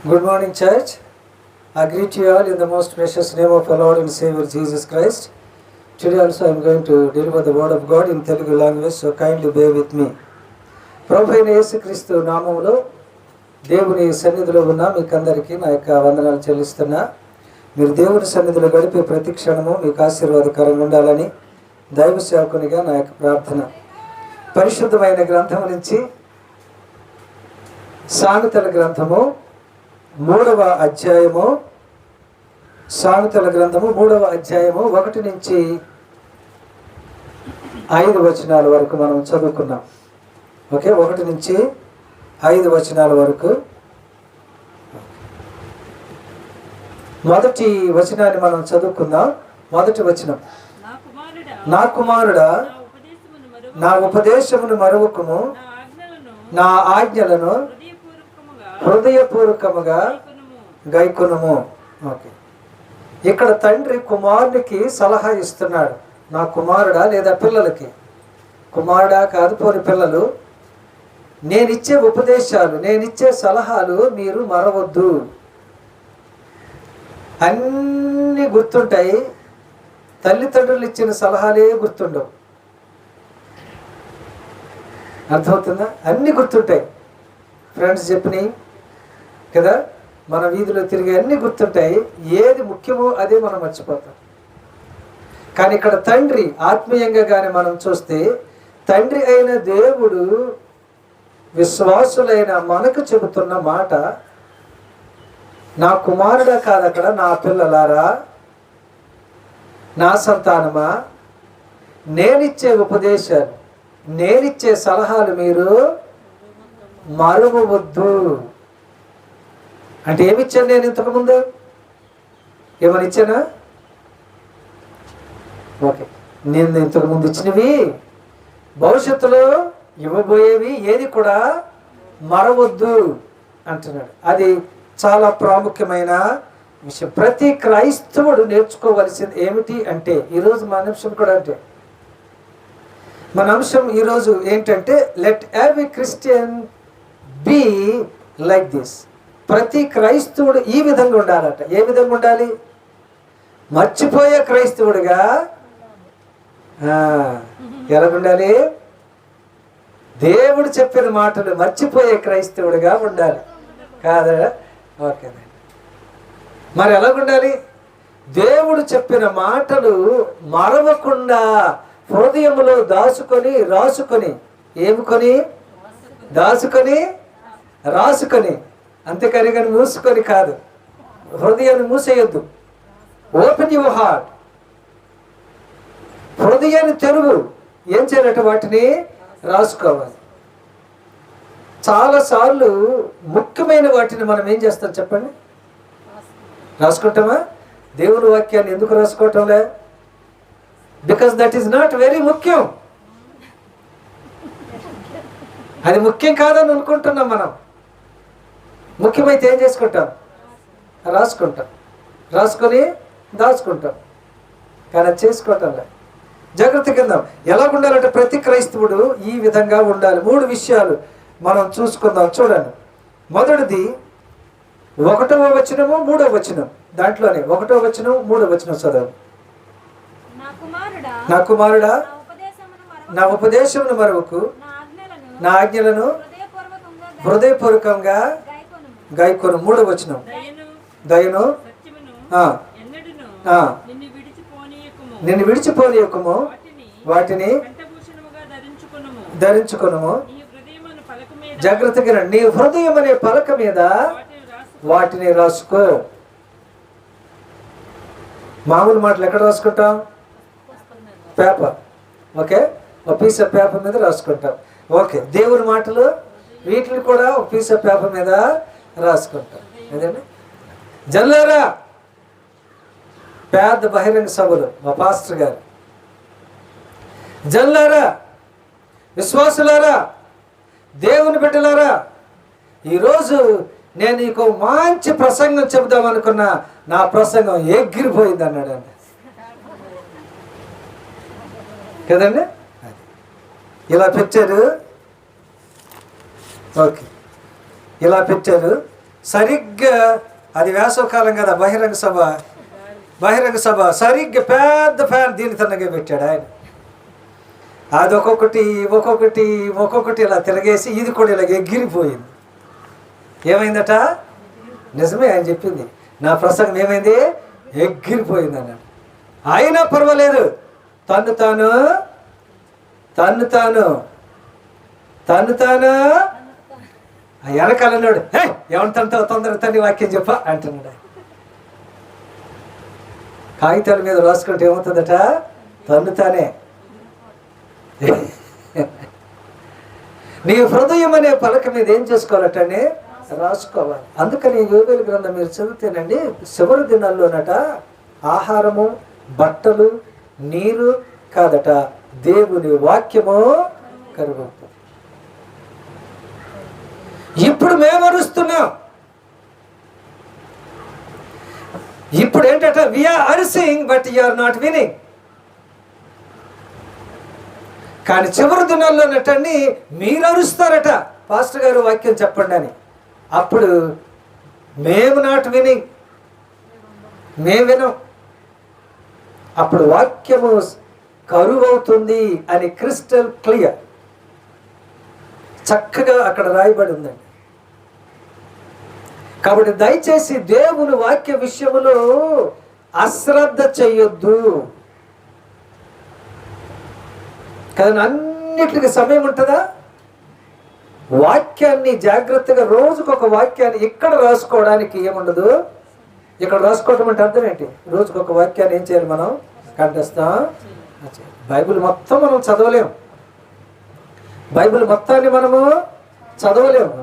Good morning, church. I greet you all in the most precious name of our Lord and Savior Jesus Christ. Today also I am going to deliver the word of God in Telugu language, so kindly bear with me. ప్రభు అయిన యేసుక్రీస్తు నామములో దేవుని సన్నిధిలో ఉన్న మీకందరికీ నా యొక్క వందనాలు చెల్లిస్తున్నా. మీరు దేవుని సన్నిధిలో గడిపే ప్రతి క్షణము మీకు ఆశీర్వాదకరంగా ఉండాలని దైవ సేవకునిగా నా యొక్క ప్రార్థన. పరిశుద్ధమైన గ్రంథము నుంచి సామెతల గ్రంథము 3వ అధ్యాయము, సామెతల గ్రంథము 3వ అధ్యాయము 1 నుంచి 5 వచనాల వరకు మనం చదువుకున్నాం. ఓకే, 1 నుంచి 5 వచనాల వరకు. మొదటి వచనాన్ని మనం చదువుకుందాం. మొదటి వచనం, నా కుమారుడా నా ఉపదేశమును మరువకుము, నా ఆజ్ఞలను హృదయపూర్వకముగా గైకొనుము. ఓకే, ఇక్కడ తండ్రి కుమారునికి సలహా ఇస్తున్నాడు. నా కుమారుడా, లేదా పిల్లలకి, కుమారుడా కాదు పోని పిల్లలు, నేనిచ్చే ఉపదేశాలు, నేనిచ్చే సలహాలు మీరు మరవద్దు. అన్నీ గుర్తుంటాయి, తల్లిదండ్రులు ఇచ్చిన సలహాలే గుర్తుండవు. అర్థమవుతుందా? అన్నీ గుర్తుంటాయి, ఫ్రెండ్స్ చెప్పినాయి కదా, మన వీధిలో తిరిగి అన్నీ గుర్తుంటాయి. ఏది ముఖ్యమో అదే మనం మర్చిపోతాం. కానీ ఇక్కడ తండ్రి ఆత్మీయంగా కానీ మనం చూస్తే, తండ్రి అయిన దేవుడు విశ్వాసులైన మనకు చెబుతున్న మాట, నా కుమారుడా కాదు, అక్కడ నా పిల్లలారా, నా సంతానమా, నేనిచ్చే ఉపదేశాలు, నేనిచ్చే సలహాలు మీరు మరువవద్దు. అంటే ఏమిచ్చాను నేను ఇంతకుముందు? ఏమని ఇచ్చానా? ఓకే, నేను ఇంతకుముందు ఇచ్చినవి, భవిష్యత్తులో ఇవ్వబోయేవి ఏది కూడా మరవద్దు అంటున్నాడు. అది చాలా ప్రాముఖ్యమైన విషయం. ప్రతి క్రైస్తవుడు నేర్చుకోవలసింది ఏమిటి అంటే, ఈరోజు మన అంశం కూడా అంటే, మన అంశం ఈరోజు ఏంటంటే, let every Christian be like this. ప్రతి క్రైస్తవుడు ఈ విధంగా ఉండాలట. ఏ విధంగా ఉండాలి? మర్చిపోయే క్రైస్తవుడిగా. ఎలా ఉండాలి? దేవుడు చెప్పిన మాటలు మర్చిపోయే క్రైస్తవుడిగా ఉండాలి కాదా? ఓకేనండి. మరి ఎలాగుండాలి? దేవుడు చెప్పిన మాటలు మరవకుండా హృదయంలో దాచుకొని రాసుకొని, ఏముకొని? దాచుకొని రాసుకొని, అంతేకాని కానీ మూసుకొని కాదు. హృదయాన్ని మూసేయొద్దు. Open your heart. హృదయాన్ని తెరువు. ఏం చేయాలంటే వాటిని రాసుకోవాలి. చాలాసార్లు ముఖ్యమైన వాటిని మనం ఏం చేస్తాం చెప్పండి? రాసుకుంటామా? దేవుని వాక్యాన్ని ఎందుకు రాసుకోవటంలే? Because that is not very ముఖ్యం. అది ముఖ్యం కాదని అనుకుంటున్నాం మనం. ముఖ్యమైతే ఏం చేసుకుంటాం? రాసుకుంటాం, రాసుకొని దాచుకుంటాం. కానీ అది చేసుకోవటంలే. జాగ్రత్త కింద ఎలా ఉండాలంటే, ప్రతి క్రైస్తవుడు ఈ విధంగా ఉండాలి. 3 విషయాలు మనం చూసుకుందాం. చూడండి, మొదటిది 1వ వచనము 3వ వచనం. దాంట్లోనే 1వ వచనం 3వ వచనం చదవండి. నా కుమారుడా నా ఉపదేశమును మరువకు, నా ఆజ్ఞలను హృదయపూర్వకంగా గైకొను. 3వ వచనం, దయను నిన్ను విడిచిపోనీయకుము, వాటిని ధరించుకొనుము. జాగ్రత్తగా నీ హృదయం అనే పలక మీద వాటిని రాసుకో. మామూలు మాటలు ఎక్కడ రాసుకుంటాం? పేపర్. ఓకే, ఒక పీస్ ఆఫ్ పేపర్ మీద రాసుకుంటాం. ఓకే, దేవుని మాటలు వీటిని కూడా ఒక పీస్ ఆఫ్ పేపర్ మీద రాసుకుంటాం. అదేండి, జల్లారా, పెద్ద బహిరంగ సభలు మా పాస్టర్ గారు, జల్లారా, విశ్వాసులారా, దేవుని బిడ్డలారా, ఈరోజు నేను నీకు మంచి ప్రసంగం చెబుదాం అనుకున్నా, నా ప్రసంగం ఎగిరిపోయింది అన్నాడండి కదండి. ఇలా పెట్టారు. ఓకే, ఇలా పెట్టారు. సరిగ్గా అది వేసవకాలం కదా, బహిరంగ సభ సరిగ్గా పెద్ద ఫ్యాన్ దీని తనగా పెట్టాడు ఆయన. అది ఒక్కొక్కటి ఇలా తిరగేసి ఇది కూడా ఇలా ఎగిరిపోయింది. ఏమైందట? నిజమే ఆయన చెప్పింది, నా ప్రసంగం ఏమైంది? ఎగిరిపోయింది అన్నాడు. అయినా పర్వాలేదు, తను తాను వెనకాలన్నాడు. ఏమంటావు, తొందరగా తండ్రి వాక్యం చెప్ప అంటున్నాడు. కాగితాల మీద రాసుకుంటే ఏమవుతుందట? తను తానే. నీ హృదయం అనే పలక మీద ఏం చేసుకోవాలటండి? రాసుకోవాలి. అందుకని యోబేలు గ్రంథం మీరు చదివితేనండి, చివరి దినాల్లోనట ఆహారము, బట్టలు, నీరు కాదట, దేవుని వాక్యము కరువు. ఇప్పుడు మేము అరుస్తున్నాం. ఇప్పుడు ఏంటట? వీఆర్ అరిసింగ్ బట్ యు ఆర్ నాట్ వినింగ్. కానీ చివరి దినాల్లో నటండి మీరు అరుస్తారట, పాస్టర్ గారు వాక్యం చెప్పండి అని. అప్పుడు మేము నాట్ వినింగ్, మేము వినం. అప్పుడు వాక్యము కరువు అవుతుంది అని క్రిస్టల్ క్లియర్ చక్కగా అక్కడ రాయబడి ఉందండి. కాబట్టి దయచేసి దేవుని వాక్య విషయములో అశ్రద్ధ చెయ్యొద్దు. కానీ అన్నిటికీ సమయం ఉంటుందా? వాక్యాన్ని జాగ్రత్తగా రోజుకొక వాక్యాన్ని ఇక్కడ రాసుకోవడానికి ఏముండదు. ఇక్కడ రాసుకోవడం అంటే అర్థం ఏంటి? రోజుకొక వాక్యాన్ని ఏం చేయాలి? మనం కంఠస్థం. బైబిల్ మొత్తం మనం చదవలేము, బైబిల్ మొత్తాన్ని మనము చదవలేము.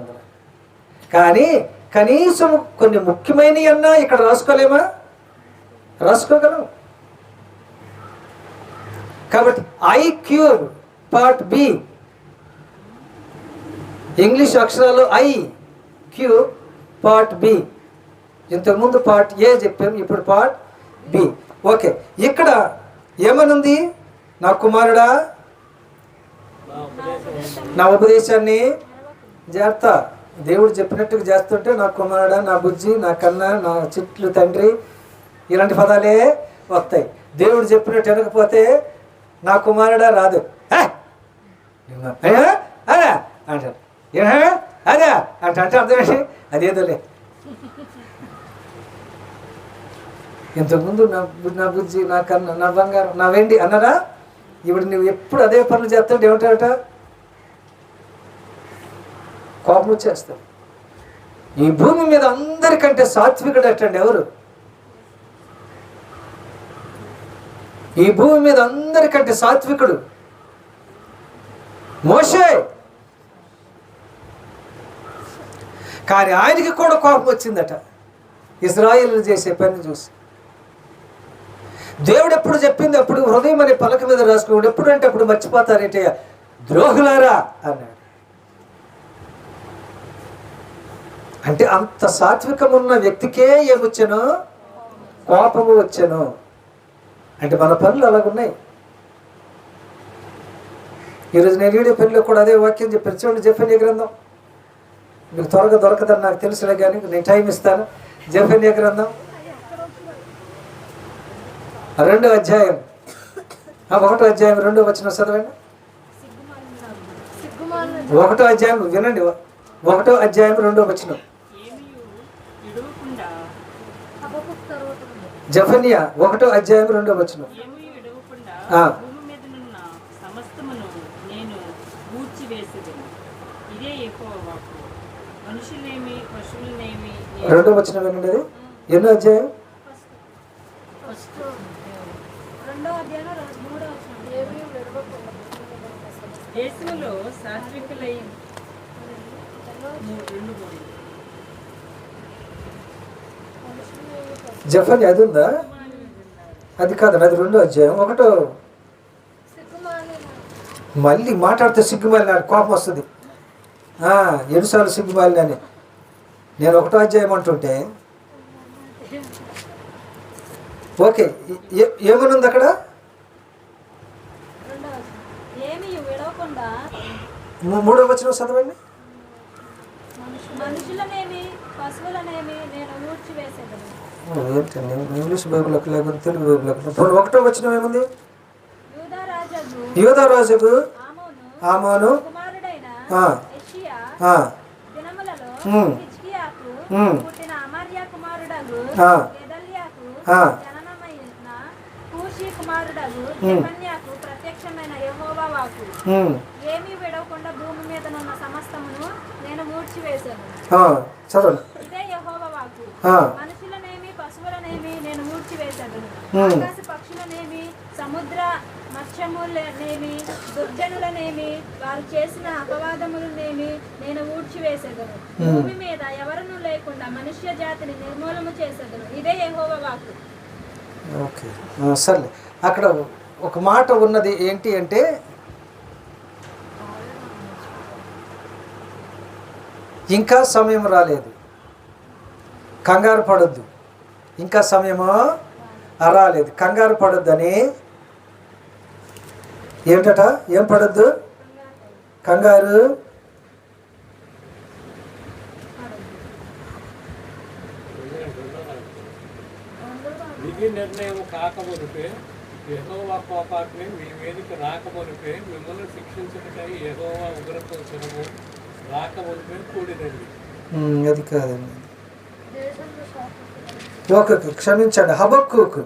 కానీ కనీసం కొన్ని ముఖ్యమైనవి అన్నా ఇక్కడ రాసుకోలేమా? రాసుకోగలం. కాబట్టి ఐక్యూ పార్ట్ బి, ఇంగ్లీష్ అక్షరాలు ఐ క్యూ పార్ట్ బి. ఇంతకుముందు పార్ట్ ఏ చెప్పాం, ఇప్పుడు పార్ట్ బి. ఓకే, ఇక్కడ ఏమనుంది? నా కుమారుడా నా ఉపదేశాన్ని జాగ్రత్త. దేవుడు చెప్పినట్టుగా చేస్తుంటే నా కుమారుడా, నా బుజ్జి, నా కన్నా, నా చిట్లు తండ్రి, ఇలాంటి పదాలే వస్తాయి. దేవుడు చెప్పినట్టు వినకపోతే నా కుమారుడా రాదు. అదే అంటారు. అదే అంటే అర్థం ఏంటి? అదేదోలే. ఇంతకుముందు నా బుజ్జి, నా కన్నా, నా బంగారం, నా వెండి అన్నారా? ఇప్పుడు నువ్వు ఎప్పుడు అదే పనులు చేస్తావు ఏమంటారట? కోపం వచ్చేస్తావు. ఈ భూమి మీద అందరికంటే సాత్వికుడు అటండి ఎవరు? ఈ భూమి మీద అందరికంటే సాత్వికుడు మోషే. కానీ ఆయనకి కూడా కోపం వచ్చిందట ఇశ్రాయేలు చేసే పని చూసి. దేవుడు ఎప్పుడు చెప్పింది అప్పుడు హృదయం అనే పలక మీద రాసుకోండి, ఎప్పుడు అంటే అప్పుడు మర్చిపోతారేంటి? ద్రోహులారా అన్నాడు. అంటే అంత సాత్వికం ఉన్న వ్యక్తికే ఏమొచ్చాను? కోపము వచ్చాను. అంటే మన పనులు అలాగున్నాయి. ఈరోజు నేను వీడియో పనిలో కూడా అదే వాక్యం చెప్పాను. చూడండి, జెఫన్యా గ్రంథం. మీకు త్వరగా దొరకదని నాకు తెలుసులే, కానీ నేను టైం ఇస్తాను. జెఫన్యా గ్రంథం 2వ అధ్యాయం 1వ అధ్యాయం 2వ వచనం చదవండి. 1వ అధ్యాయం వినండి, 1వ అధ్యాయం 2వ వచనం. జెఫన్యా 1వ అధ్యాయం 2వ వచనం. రెండో వచనం వినండి. అది ఎన్నో అధ్యాయం? జెఫన్యా అది ఉందా? అది కాదండి, అది 2వ అధ్యాయం 1వ. మళ్ళీ మాట్లాడితే సిగ్గుమాలిన కోపం వస్తుంది. 7 సార్లు సిగ్గుమాలినని నేను 1వ అధ్యాయం అంటుంటే ఓకే, ఏమనుంది అక్కడ? 3వ వచనం చదవండి. మనుషులనేమి పశువులనేమి నేను ఊడ్చివేసేదను. ఏంటండి ఇంగ్లీష్ బైబిల్లోకి లేకపోతే తెలుగు బైబిల్లోకి? ఇప్పుడు 1వ వచనం ఏముంది? యూదారాజుకు ఆమోను కుమారుడైన యెషయా దినములలో హిజ్కియాకు పుట్టిన అమర్యా కుమారుడగు గెదల్యాకు జననమైన కూషీ కుమారుడగు యెఫన్యాకు ప్రత్యక్షమైన యెహోవా వాక్కు, ఏమీ విడవకుండా భూమి మీద ఉన్న సమస్తమును నేను మూడ్చివేశాను. ఇదే యెహోవా వాక్కు. మనుషులనేమి పశువులనేమి నేను మూడ్చివేశాను. ఆకాశ పక్షులనేమి సముద్ర మత్స్యములనేమి దుర్జనులనేమి వారు చేసిన అపవాదములనేమి నేను ఊడ్చివేసేదను. భూమి మీద ఎవరునూ లేకుండా మనుష్య జాతిని నిర్మూలము చేసేదను. ఇదే యెహోవా వాక్కు. ఓకే, సర్లే. అక్కడ ఒక మాట ఉన్నది ఏంటి అంటే, ఇంకా సమయం రాలేదు, కంగారు పడొద్దు. ఇంకా సమయము రాలేదు, కంగారు పడొద్దని. ఏమిటట? ఏం పడొద్దు? కంగారు విధి నిర్ణయం కాకమునిపే యెహోవా కోపాగ్ని మీ మీదకి రాకమునిపే మిమ్మల్ని శిక్షించుటకై యెహోవా ఉగ్రత దినము రాకమునిపే కూడినండి. అది కాదండి. ఓకే, క్షమించండి. హబక్కూకు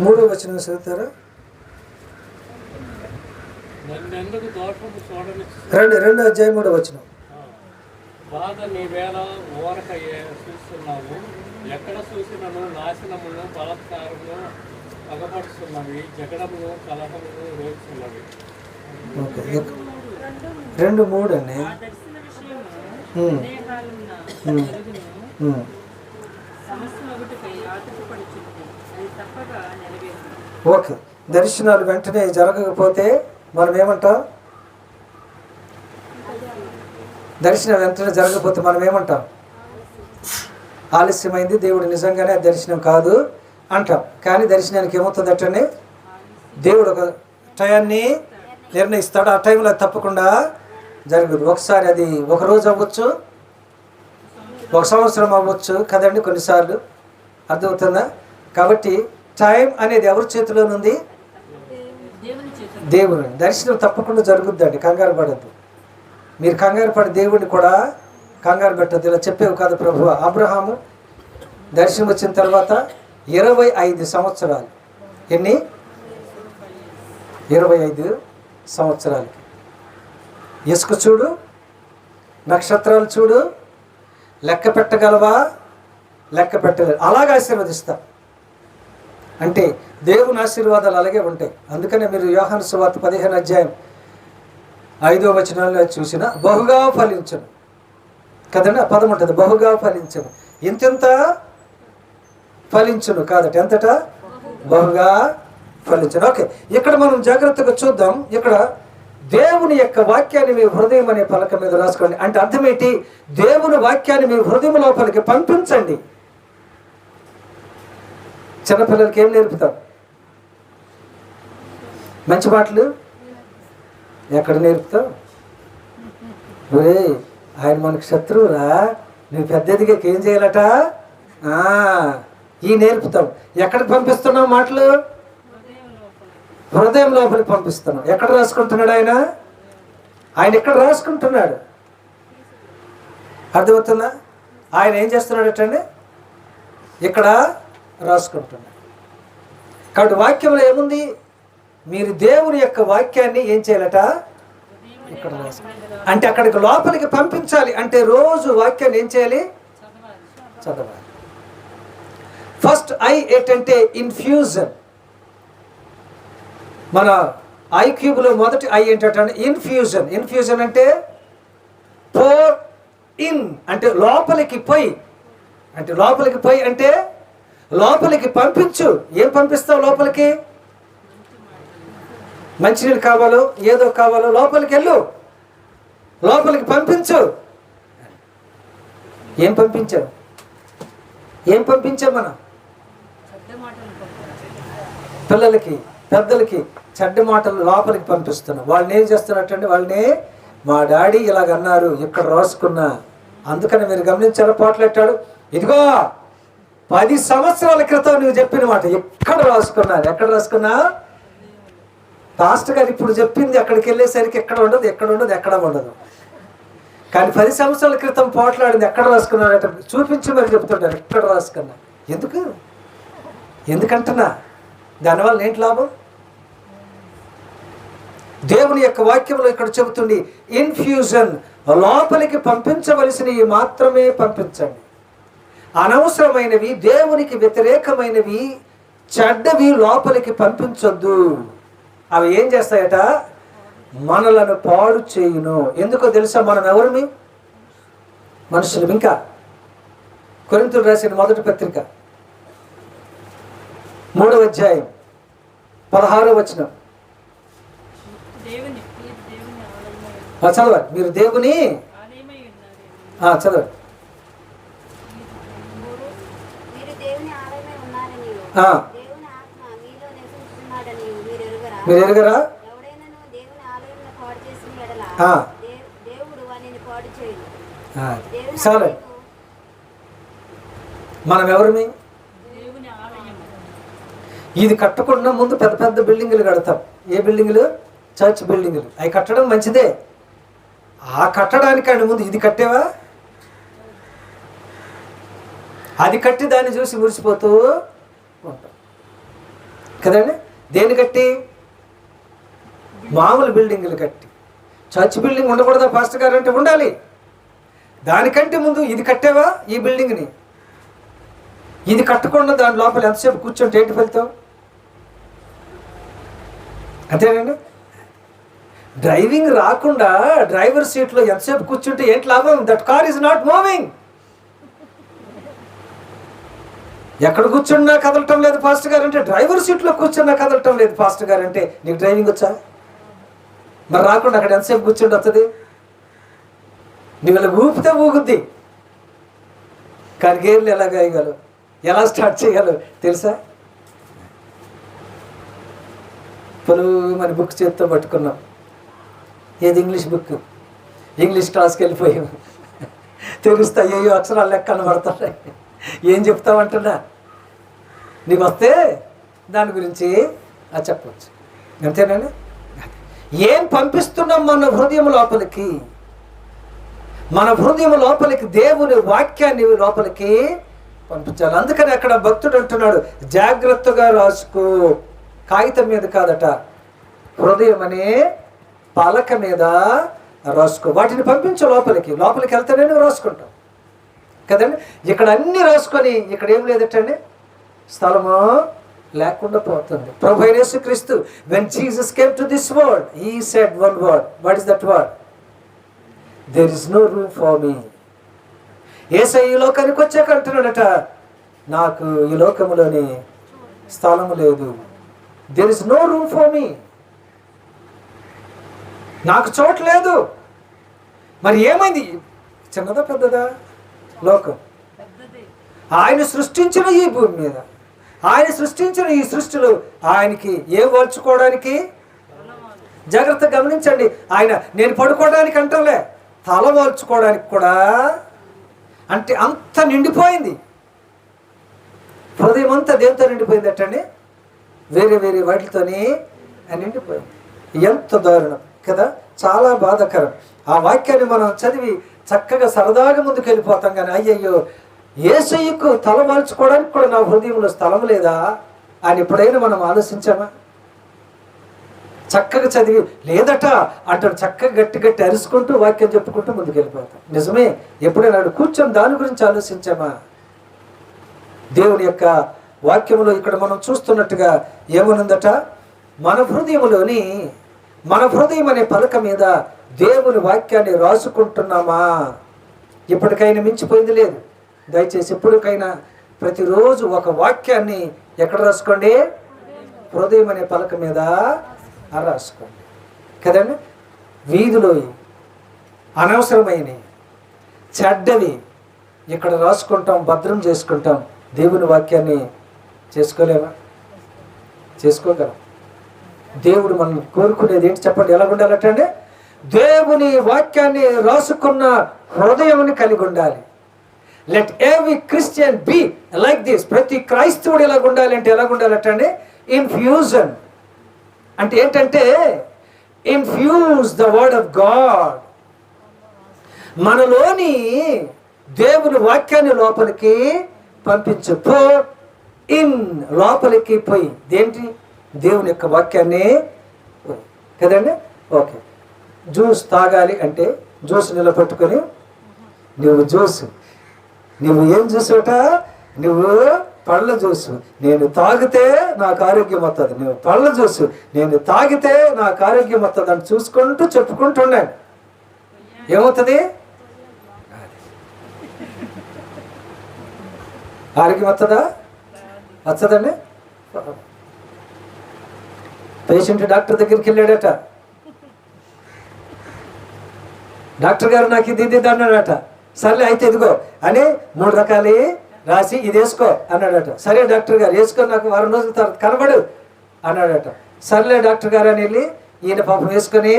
3వ వచనం చదువుతారా? రెండు అధ్యాయం 3వ వచనం. బాధ నీ వేళ ఓరక చూస్తున్నాము, ఎక్కడ చూసినను నాశనమును బలాత్కారమును పగపడుతున్నవి, జగడమును కలహమును రేపుతున్నవి. 2:3 అండి. ఓకే, దర్శనాలు వెంటనే జరగకపోతే మనం ఏమంటాం? దర్శనం వెంటనే జరగకపోతే మనం ఏమంటాం? ఆలస్యమైంది, దేవుడు నిజంగానే దర్శనం కాదు అంటాం. కానీ దర్శనానికి ఏమవుతుందటండి? దేవుడు ఒక టయాన్ని నిర్ణయిస్తాడు, ఆ టైంలో తప్పకుండా జరగదు. ఒకసారి అది ఒక రోజు అవ్వచ్చు, ఒక సంవత్సరం అవ్వచ్చు కదండి, కొన్నిసార్లు. అర్థమవుతుందా? కాబట్టి టైం అనేది ఎవరి చేతిలోనుంది? దేవుని. దర్శనం తప్పకుండా జరుగుద్దండి, కంగారు పడద్దు. మీరు కంగారు పడి దేవుడిని కూడా కంగారు పెట్టద్దు. ఇలా చెప్పేవి కాదు ప్రభువా. అబ్రహాము దర్శనం వచ్చిన తర్వాత 25 సంవత్సరాలు, ఎన్ని? 25 సంవత్సరాలకి ఇసుక చూడు, నక్షత్రాలు చూడు, లెక్క పెట్టగలవా? లెక్క పెట్టలేదు. అలాగే ఆశీర్వదిస్తా అంటే దేవుని ఆశీర్వాదాలు అలాగే ఉంటాయి. అందుకనే మీరు యోహాను సువార్త 15వ అధ్యాయం 5వ వచనంలో చూసిన బహుగా ఫలించను కదండి, ఆ పదం ఉంటుంది. బహుగా ఫలించను, ఇంతెంత ఫలించును కాదట, ఎంతట? బహుగా ఫలించను. ఓకే, ఇక్కడ మనం జాగ్రత్తగా చూద్దాం. ఇక్కడ దేవుని యొక్క వాక్యాన్ని మీ హృదయం అనే పలక మీద రాసుకోండి. అంటే అర్థం ఏంటి? దేవుని వాక్యాన్ని మీ హృదయం లోపలికి పంపించండి. చిన్నపిల్లలకి ఏం నేర్పుతాం? మంచి మాటలు ఎక్కడ నేర్పుతాం? ఒరే, ఆయన మనకు శత్రువురా, నువ్వు పెద్ద ఎదిగాక ఏం చేయాలట? ఈ నేర్పుతాం. ఎక్కడికి పంపిస్తున్నాం మాటలు? హృదయం లోపలికి పంపిస్తున్నాం. ఎక్కడ రాసుకుంటున్నాడు ఆయన? ఆయన ఎక్కడ రాసుకుంటున్నాడు? అర్థమవుతుందా? ఆయన ఏం చేస్తున్నాడటండి? ఇక్కడ రాసుకుంటున్నాడు. కాబట్టి వాక్యంలో ఏముంది? మీరు దేవుని యొక్క వాక్యాన్ని ఏం చేయాలట? ఇక్కడ రాసుకుంటారు. అంటే అక్కడికి లోపలికి పంపించాలి. అంటే రోజు వాక్యాన్ని ఏం చేయాలి? చదవాలి. ఫస్ట్ ఐ ఏంటంటే ఇన్ఫ్యూజన్. మన ఐక్యూబ్లో మొదటి ఐ ఏంటంటే ఇన్ఫ్యూజన్. ఇన్ఫ్యూజన్ అంటే పోర్ ఇన్, అంటే లోపలికి పోయి. అంటే లోపలికి పోయి అంటే లోపలికి పంపించు. ఏం పంపిస్తావు లోపలికి? మంచినీళ్ళు కావాలో ఏదో కావాలో లోపలికి వెళ్ళు, లోపలికి పంపించు. ఏం పంపించావు? ఏం పంపించావు? మనం పిల్లలకి పెద్దలకి చెడ్డ మాటలు లోపలికి పంపిస్తున్నాం. వాళ్ళని ఏం చేస్తున్నట్టండి, వాళ్ళని మా డాడీ ఇలాగన్నారు ఇక్కడ రాసుకున్నా. అందుకని మీరు గమనించారా, పోట్లాట్టాడు, ఇదిగో 10 సంవత్సరాల క్రితం నువ్వు చెప్పిన మాట ఎక్కడ రాసుకున్నాను, ఎక్కడ రాసుకున్నా? పాస్టర్ గారు ఇప్పుడు చెప్పింది అక్కడికి వెళ్ళేసరికి ఎక్కడ ఉండదు, ఎక్కడ ఉండదు. కానీ 10 సంవత్సరాల క్రితం పోట్లాడింది ఎక్కడ రాసుకున్నాడట చూపించి మరి చెప్తుంటారు, ఎక్కడ రాసుకున్నా. ఎందుకంటున్నా? దానివల్ల ఏంటి లాభం? దేవుని యొక్క వాక్యంలో ఇక్కడ చెబుతుంది, ఇన్ఫ్యూజన్, లోపలికి పంపించవలసినవి మాత్రమే పంపించండి. అనవసరమైనవి, దేవునికి వ్యతిరేకమైనవి, చెడ్డవి లోపలికి పంపించొద్దు. అవి ఏం చేస్తాయట? మనలను పాడు చేయును. ఎందుకో తెలుసా? మనం ఎవరిమి? మనుషులు. ఇంకా కొరింథీయులకు రాసిన మొదటి పత్రిక 3వ అధ్యాయం 16వ వచనం చదవండి. మీరు దేవుని చదవండి. మీరు ఎరుగరా? సరే, మనం ఎవరిమి? ఇది కట్టకుండా ముందు పెద్ద పెద్ద బిల్డింగులు కడతాం. ఏ బిల్డింగులు? చర్చ్ బిల్డింగులు. అవి కట్టడం మంచిదే. ఆ కట్టడానికంటే ముందు ఇది కట్టేవా? అది కట్టి దాన్ని చూసి మురిసిపోతూ ఉంటాం కదండి. దేన్ని కట్టి? మామూలు బిల్డింగులు కట్టి. చర్చ్ బిల్డింగ్ ఉండకూడదా పాస్టర్ గారు అంటే ఉండాలి. దానికంటే ముందు ఇది కట్టేవా? ఈ బిల్డింగ్ని. ఇది కట్టకుండా దాని లోపల ఎంతసేపు కూర్చొని ఏంటి ఫలితం? అంతేనండి. డ్రైవింగ్ రాకుండా డ్రైవర్ సీట్లో ఎంతసేపు కూర్చుంటే ఏంటి లాభం? That car is not moving. ఎక్కడ కూర్చున్నా కదలటం లేదు పాస్టర్ గారు అంటే, డ్రైవర్ సీట్లో కూర్చున్నా కదలటం లేదు పాస్టర్ గారు అంటే, నీకు డ్రైవింగ్ వచ్చా? మరి రాకుండా అక్కడ ఎంతసేపు కూర్చుండి వస్తుంది? నువ్వు ఇలా ఊపితే ఊగుద్ది, కానీ గేర్లు ఎలా గాయగలవు, ఎలా స్టార్ట్ చేయగలవు తెలుసా? మన బుక్ చేత్తో పట్టుకున్నాం. ఏది? English book. ఇంగ్లీష్ క్లాస్కి వెళ్ళిపోయాం. తెలుస్తా అయ్యో అక్షరాలు లెక్కలు పడుతున్నాయి. ఏం చెప్తామంటున్నా? నీకు వస్తే దాని గురించి చెప్పవచ్చు. అంతేనండి. ఏం పంపిస్తున్నాం మన హృదయం లోపలికి? మన హృదయం లోపలికి దేవుని వాక్యాన్ని లోపలికి పంపించాలి. అందుకని అక్కడ భక్తుడు అంటున్నాడు, జాగ్రత్తగా రాసుకో. కాగితం మీద కాదట, హృదయం అనే పలక మీద రాసుకో. వాటిని పంపించు లోపలికి. లోపలికి వెళ్తేనే నువ్వు రాసుకుంటావు కదండి. ఇక్కడ అన్ని రాసుకొని ఇక్కడ ఏం లేదటండి, స్థలము లేకుండా పోతుంది. ప్రభు అయిన యేసుక్రీస్తు, when Jesus came to this world, he said one word. What is that word? There is no room for me. యేసయ్య ఈ లోకానికి వచ్చాక అంటున్నాడట, నాకు ఈ లోకములోని స్థలము లేదు. There is no room for me. నాకు చోటు లేదు. మరి ఏమైంది? చిన్నదా పెద్దదా? లోకం. ఆయన సృష్టించిన ఈ భూమి మీద, ఆయన సృష్టించిన ఈ సృష్టిలో ఆయనకి ఏం వాల్చుకోవడానికి? జాగ్రత్త గమనించండి. ఆయన నేను పడుకోవడానికి అంటలే, తల వాల్చుకోవడానికి కూడా. అంటే అంత నిండిపోయింది. హృదయం అంతా దేంతో నిండిపోయింది అట్టండి? వేరే వేరే వాటితోని నిండిపోయింది. ఎంత దారుణం కదా, చాలా బాధాకరం. ఆ వాక్యాన్ని మనం చదివి చక్కగా సరదాగా ముందుకు వెళ్ళిపోతాం. కానీ అయ్యయ్యో, యేసయ్యకు తల మార్చుకోవడానికి కూడా నా హృదయంలో స్థలం లేదా అని ఎప్పుడైనా మనం ఆలోచించామా? చక్కగా చదివి లేదట అంటాడు, చక్కగా గట్టి గట్టి అరుచుకుంటూ వాక్యం చెప్పుకుంటూ ముందుకు వెళ్ళిపోతాం. నిజమే, ఎప్పుడైనా కూర్చొని దాని గురించి ఆలోచించామా? దేవుని యొక్క వాక్యములో ఇక్కడ మనం చూస్తున్నట్టుగా ఏమనుందట, మన హృదయం అనే పలక మీద దేవుని వాక్యాన్ని రాసుకుంటున్నామా? ఇప్పటికైనా మించిపోయింది లేదు. దయచేసి ఎప్పటికైనా ప్రతిరోజు ఒక వాక్యాన్ని ఎక్కడ రాసుకోండి? హృదయం అనే పలక మీద రాసుకోండి కదండి. వీధిలో అనవసరమైనవి, చెడ్డవి ఇక్కడ రాసుకుంటాం, భద్రం చేసుకుంటాం. దేవుని వాక్యాన్ని చేసుకోలేమా? చేసుకోగలం. దేవుడు మనం కోరుకునేది ఏంటి చెప్పండి? ఎలా ఉండాలటండి? దేవుని వాక్యాన్ని రాసుకున్న హృదయంని కలిగి ఉండాలి. Let every Christian be like this. ప్రతి క్రైస్తవుడు ఎలాగ ఉండాలి అంటే ఎలాగ ఉండాలటండి? ఇన్ఫ్యూజన్ అంటే ఏంటంటే infuse the word of God. మనలోని దేవుని వాక్యాన్ని లోపలికి పంపించు. పో ఇన్, లోపలికి పోయి. దేంటి? దేవుని యొక్క వాక్యాన్ని కదండి. ఓకే, జ్యూస్ తాగాలి అంటే జ్యూస్ నిలబెట్టుకొని నువ్వు ఏం జ్యూసట? నువ్వు పళ్ళ జ్యూసు. నేను తాగితే నాకు ఆరోగ్యం వస్తుంది. నువ్వు పళ్ళ జ్యూసు. నేను తాగితే నాకు ఆరోగ్యం వస్తుంది అని చూసుకుంటూ చెప్పుకుంటున్నాను. ఏమవుతుంది? ఆరోగ్యం వస్తుందా? వచ్చదండి. పేషెంట్ డాక్టర్ దగ్గరికి వెళ్ళాడట. డాక్టర్ గారు నాకు ఇది అన్నాడట. సర్లే అయితే ఇదిగో అని 3 రకాలు రాసి ఇది వేసుకో అన్నాడట. సరే డాక్టర్ గారు వేసుకో, నాకు 1 రోజుల తర్వాత కనబడు అన్నాడట. సర్లే డాక్టర్ గారు అని వెళ్ళి ఈయన పాపం వేసుకొని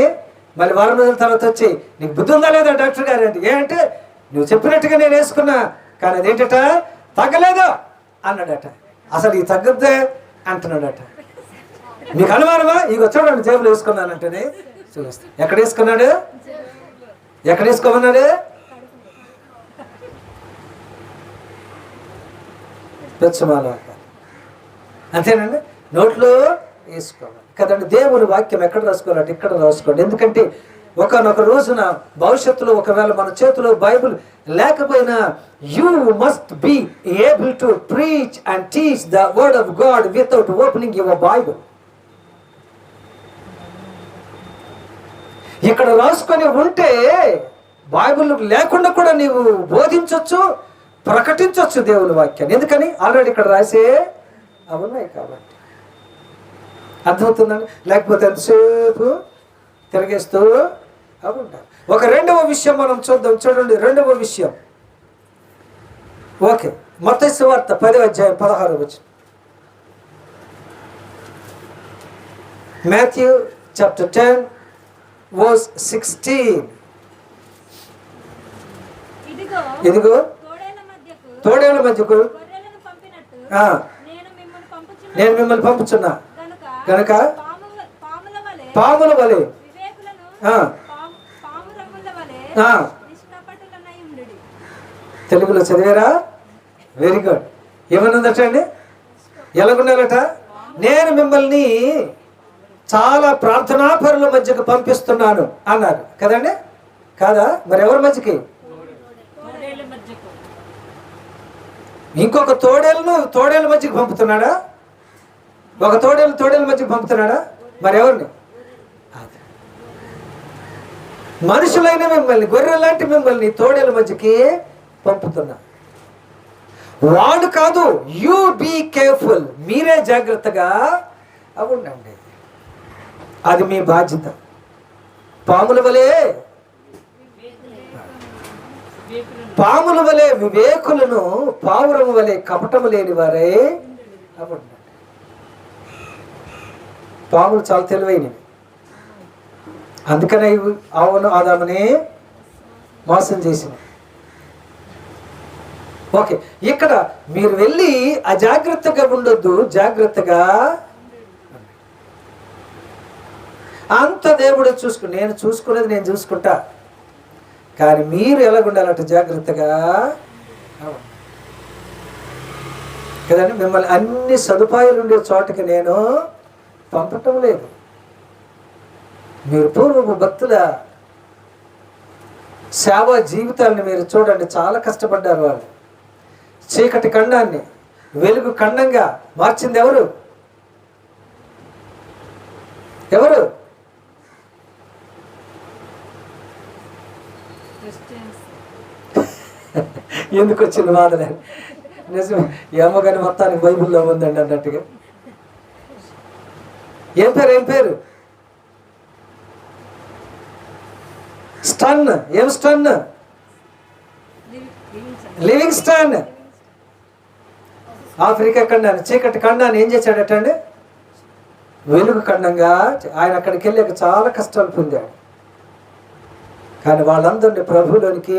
మళ్ళీ 1 రోజుల తర్వాత వచ్చి, నీకు బుద్ధి ఉందా లేదా డాక్టర్ గారు అంటే, ఏంటంటే నువ్వు చెప్పినట్టుగా నేను వేసుకున్నా కానీ అదేంటట తగ్గలేదు అన్నాడట. అసలు ఈ తగ్గద్దే అంటున్నాడట. నీకు అనుమానమా? ఇక వచ్చాడు జేబులో వేసుకున్నానంటేనే చూపిస్తా. ఎక్కడ వేసుకున్నాడు? ఎక్కడ వేసుకోమన్నాడు? పెచ్చమాల అంతేనండి, నోట్లో వేసుకోవాలి కదండి. దేవుని వాక్యం ఎక్కడ రాసుకోవాలంటే ఇక్కడ రాసుకోండి. ఎందుకంటే ఒకనొక రోజున భవిష్యత్తులో ఒకవేళ మన చేతిలో బైబిల్ లేకపోయినా you must be able to preach and teach the word of God without opening your Bible. ఇక్కడ రాసుకొని ఉంటే బైబిల్ లేకుండా కూడా నీవు బోధించవచ్చు, ప్రకటించవచ్చు దేవుని వాక్యాన్ని. ఎందుకని? ఆల్రెడీ ఇక్కడ రాసే అవున్నాయి కాబట్టి. అర్థమవుతుందండి? లేకపోతే ఎంతసేపు తిరిగేస్తూ అవి ఉంటారు. ఒక రెండవ విషయం మనం చూద్దాం. చూడండి, రెండవ విషయం. ఓకే, మత్తయి సువార్త 10వ అధ్యాయం 16వ వచనం. Matthew chapter 10 verse 16. ఇదిగో తోడేళ్ల మధ్యకు నేను మిమ్మల్ని పంపుచున్నా కనుక పాముల వలె తెలుగులో చదివారా? Very good. ఏమన్నదట అండి? ఎలాగున్నారట? నేను మిమ్మల్ని చాలా ప్రార్థనాపరుల మధ్యకు పంపిస్తున్నాను అన్నారు కదండి. కాదా? మరి ఎవరి మధ్యకి? ఇంకొక తోడేళ్ళ మధ్యకి పంపుతున్నాడా? ఒక తోడేళ్ళ మధ్యకి పంపుతున్నాడా? మరి ఎవరిని? మనుషులైన మిమ్మల్ని, గొర్రె లాంటి మిమ్మల్ని తోడేళ్ళ మధ్యకి పంపుతున్నా. వాడు కాదు. You be careful. మీరే జాగ్రత్తగా ఉండండి. అది మీ బాధ్యత. పాముల వలె వివేకులను, పావురము వలె కపటము లేని వారే ఉండండి. పాములు చాలా తెలివైనవి. అందుకనే అవును ఆదాముని మోసం చేసిన. ఓకే, ఇక్కడ మీరు వెళ్ళి అజాగ్రత్తగా ఉండొద్దు, జాగ్రత్తగా. అంత దేవుడు నేను చూసుకునేది నేను చూసుకుంటా. కానీ మీరు ఎలాగుండాలంటే జాగ్రత్తగా కదండి. మిమ్మల్ని అన్ని సదుపాయాలు ఉండే చోటకి నేను పంపటం లేదు. మీరు పూర్వపు భక్తుల సేవా జీవితాన్ని మీరు చూడండి. చాలా కష్టపడ్డారు వాళ్ళు. చీకటి ఖండాన్ని వెలుగు ఖండంగా మార్చింది ఎవరు? ఎందుకు వచ్చింది వాదన? నిజం, ఏమో కానీ మొత్తానికి బైబిల్లో ఉందండి అన్నట్టుగా. ఏం పేరు? స్టన్. ఏం స్టన్? Living stun. ఆఫ్రికా ఖండాన్ని, చీకటి ఖండాన్ని ఏం చేశాడట అండి? వెలుగు ఖండంగా ఆయన అక్కడికి వెళ్ళాక చాలా కష్టాలు పొందాడు. కానీ వాళ్ళందరినీ ప్రభువులోనికి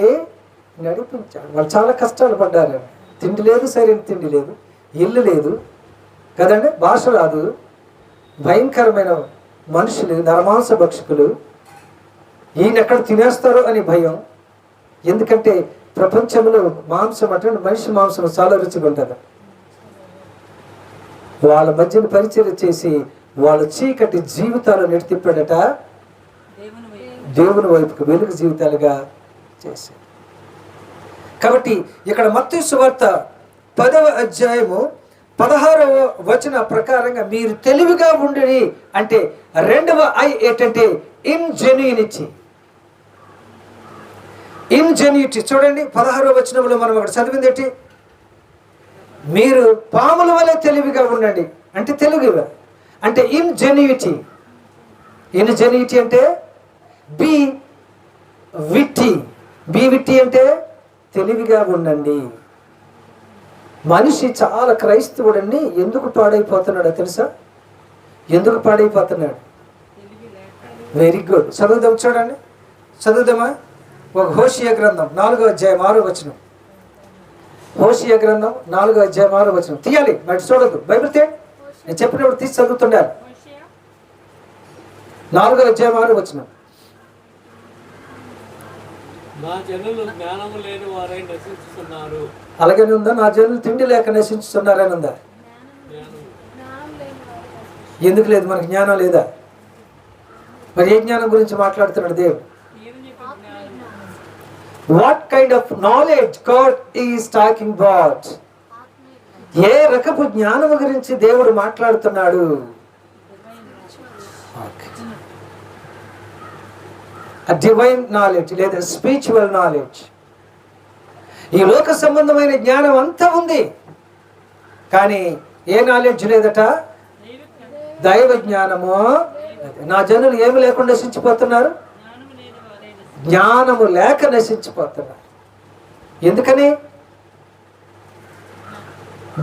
నడిపించాడు. వాళ్ళు చాలా కష్టాలు పడ్డారు. తిండి లేదు, సరైన తిండి లేదు, ఇల్లు లేదు కదండి, భాష రాదు, భయంకరమైన మనుషులు, నరమాంస భక్షకులు, ఈయన ఎక్కడ తినేస్తారో అని భయం. ఎందుకంటే ప్రపంచంలో మాంసం అంటే మనిషి మాంసం చాలా రుచిగా ఉంటుంది. వాళ్ళ మధ్యన పరిచయం చేసి వాళ్ళ చీకటి జీవితాలు నెట్టిప్పాడట, దేవుని వైపుకు వెలుగు జీవితాలుగా చేశాడు. కాబట్టి ఇక్కడ మత్తయి సువార్త 10వ అధ్యాయము 16వ వచన ప్రకారంగా మీరు తెలివిగా ఉండని అంటే రెండవ ఐ ఏంటంటే ఇన్జెన్యూనిటీ. ఇన్జెన్యూనిటీ చూడండి 16వ వచనంలో మనం అక్కడ చదివింది ఏంటి? మీరు పాముల వలె తెలివిగా ఉండండి అంటే తెలుగు అంటే ఇన్జెన్యూనిటీ. ఇన్జెన్యూనిటీ అంటే బి విట్టి. బి విట్టి అంటే తెలివిగా ఉండండి. మనిషి చాలా క్రైస్తవుడండి ఎందుకు పాడైపోతున్నాడో తెలుసా? ఎందుకు పాడైపోతున్నాడు? వెరీ గుడ్, చదువుదాం. చూడండి, చదువుదామా? ఒక హోషియా గ్రంథం 4వ అధ్యాయం 6వ వచనం. హోషియా గ్రంథం 4వ అధ్యాయం 6వ వచనం తీయాలి, బయట చూడద్దు. బైబిల్ తేండి, నేను చెప్పినప్పుడు తీసి చదువుతుండాలి. 4వ అధ్యాయం 6వ వచనం. నా జనులు జ్ఞానము లేని వారై నశించుతున్నారు. అలాగనే ఉందా? నా జనులు తిండి లేక నశించుతున్నారని ఉందా? ఎందుకు లేదు? మనకి జ్ఞానం లేదా? మరి ఏ జ్ఞానం గురించి మాట్లాడుతున్నాడు దేవుడు? What kind of knowledge God is talking about? ఏ రకపు జ్ఞానం గురించి దేవుడు మాట్లాడుతున్నాడు? డివైన్ నాలెడ్జ్ లేదా స్పిరిచువల్ నాలెడ్జ్. ఈ లోక సంబంధమైన జ్ఞానం అంతా ఉంది, కానీ ఏ నాలెడ్జ్ లేదట? దైవ జ్ఞానము. నా జనులు ఏమి లేకుండా నశించిపోతున్నారు? జ్ఞానము లేక నశించిపోతున్నారు. ఎందుకని?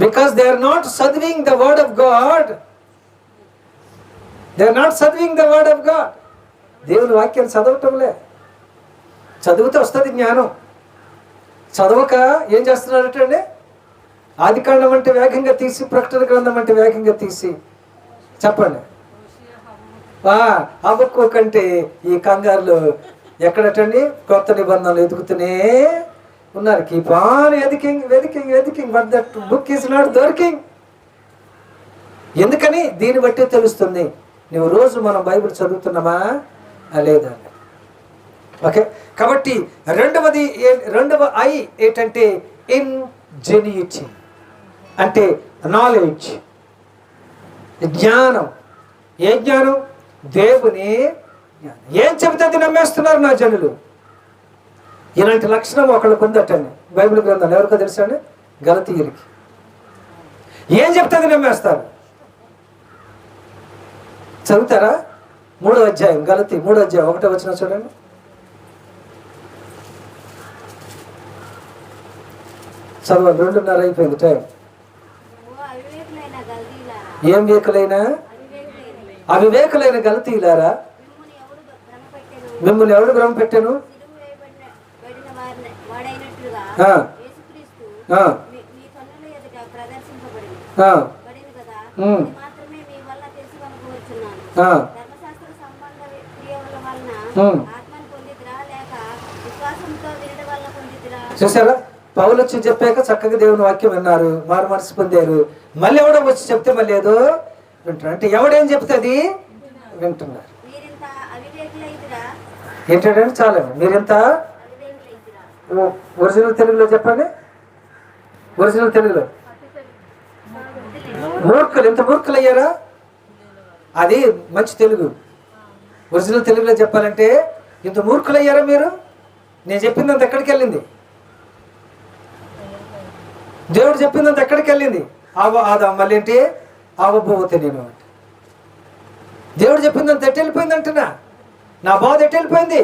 Because they are not serving the word of God. They are not serving the word of God. దేవుని వాక్యాన్ని చదవటంలే. చదివితే వస్తుంది జ్ఞానం. చదవక ఏం చేస్తున్నారటండి? ఆదికాండం అంటే వేగంగా తీసి, ప్రకటన గ్రంథం అంటే వేగంగా తీసి చెప్పండి. హబక్కూ కంటే ఈ కంగారులో ఎక్కడటండి కొత్త నిబంధనలు ఎదుగుతూనే ఉన్నారు. కీప్ ఆన్ ఎదికింగ్ వెదికింగ్ వెదికింగ్ but that book is not దొరికింగ్. ఎందుకని? దీన్ని బట్టి తెలుస్తుంది నువ్వు రోజు మనం బైబిల్ చదువుతున్నామా లేదా. ఓకే, కాబట్టి రెండవ ఐ ఏంటంటే ఇన్జెన్యూటీ అంటే నాలెడ్జ్, జ్ఞానం. ఏ జ్ఞానం? దేవుని జ్ఞానం. ఏం చెబితే అది నమ్మేస్తున్నారు నా జనులు. ఇలాంటి లక్షణం ఒకళ్ళకు ఉందటండి బైబిల్ గ్రంథాలు. ఎవరికో తెలుసా అండి? గలతీయులకి. ఏం చెప్తే అది నమ్మేస్తారు. చదువుతారా? 3వ అధ్యాయం గలతీ 3వ అధ్యాయం 1వ వచనం చూడండి. చదవండి, 2:30 అయిపోయింది టైం. ఏం వివేకులైనా అవివేకులైన గలతీయులారా, మిమ్మల్ని ఎవడు భ్రమ పెట్టాను? చూసారా? పౌలు వచ్చి చెప్పాక చక్కగా దేవుని వాక్యం విన్నారు, మారు మనసు పొందారు. మళ్ళీ ఎవడో వచ్చి చెప్తే మళ్ళీ ఏదో వింటున్నారు. అంటే ఎవడేం చెప్తే అది వింటున్నారు. ఏంటంటే చాలా మీరింత ఒరిజినల్ తెలుగులో చెప్పండి. ఒరిజినల్ తెలుగులో మూర్ఖులు. ఎంత మూర్ఖులు అయ్యారా? అది మంచి తెలుగు. ఒరిజినల్ తెలుగులో చెప్పాలంటే ఇంత మూర్ఖులు అయ్యారా మీరు? నేను చెప్పిందంత ఎక్కడికి వెళ్ళింది? దేవుడు చెప్పిందంత ఎక్కడికి వెళ్ళింది? మళ్ళీ ఏంటి? అవబోతే నేను అంటే దేవుడు చెప్పిందంత ఎట్టు వెళ్ళిపోయింది అంటున్నా. నా బాధ ఎట్టు వెళ్ళిపోయింది?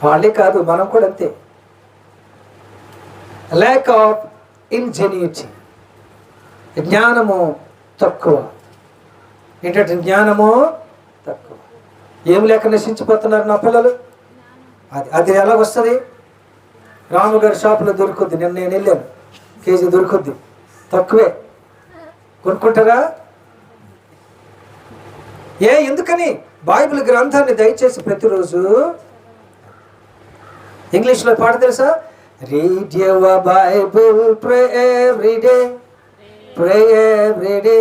వాళ్ళే కాదు, మనం కూడా అంతే. ల్యాక్ ఆఫ్ ఇన్జెన్యూటీ, జ్ఞానము తక్కువ. ఏంటంటే జ్ఞానము తక్కువ. ఏం లేక నశించిపోతున్నారు నా పిల్లలు. అది ఎలా వస్తుంది? రాముగారి షాపులో దొరుకుద్ది. నిన్న నేను వెళ్ళాను, కేజీ దొరుకుద్ది, తక్కువే. కొనుక్కుంటారా? ఎందుకని? బైబిల్ గ్రంథాన్ని దయచేసి ప్రతిరోజు ఇంగ్లీష్లో పాట తెలుసా? Read your Bible, pray every day, pray every day,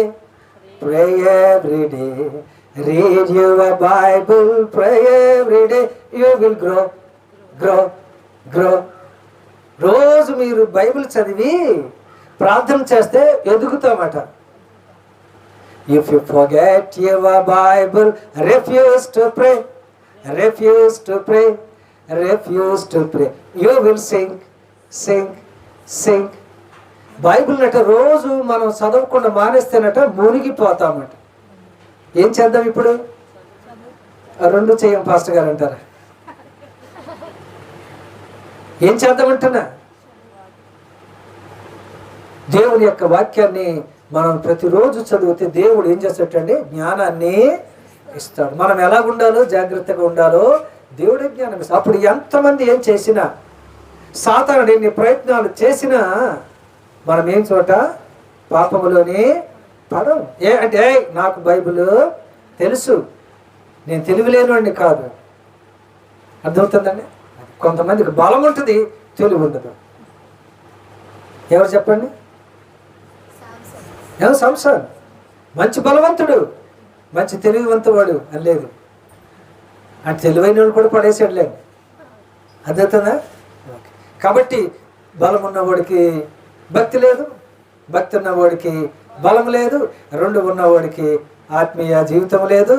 pray every day. Read your Bible, pray every day, you will grow grow grow. రోజు మీరు బైబిల్ చదివి ప్రార్థన చేస్తే ఎదుగుతామట. If you forget your Bible, refuse to pray, refuse to pray, refuse to pray, you will sink, sink, sink. Bible నట రోజు మనం చదవకుండా మానేస్తేనట మునిగిపోతామట. ఏం చేద్దాం ఇప్పుడు? రెండు చేయం పాస్టర్ గారు అంటారా? ఏం చేద్దామంటున్నా? దేవుని యొక్క వాక్యాన్ని మనం ప్రతిరోజు చదివితే దేవుడు ఏం చేస్తాడంటే జ్ఞానాన్ని ఇస్తాడు. మనం ఎలా ఉండాలో, జాగ్రత్తగా ఉండాలో దేవుడే జ్ఞానం ఇస్తాడు. అప్పుడు ఎంతమంది ఏం చేసినా, సాతానుడు ఎన్ని ప్రయత్నాలు చేసినా మనం ఏం చోట పాపములోనే పడం. అంటే నాకు బైబిల్ తెలుసు, నేను తెలివిలేనివాడిని కాదు. అర్థమవుతుందండి? కొంతమందికి బలం ఉంటుంది, తెలివి ఉండదు. ఎవరు చెప్పండి? సంసార్ మంచి బలవంతుడు, మంచి తెలివివంతువాడు అని లేదు. అంటే తెలివైన వాడు కూడా పడేసాడులేదు. అర్థవుతుందా? కాబట్టి బలం ఉన్నవాడికి భక్తి లేదు, భక్తి ఉన్నవాడికి బలం లేదు, రెండు ఉన్నవాడికి ఆత్మీయ జీవితం లేదు,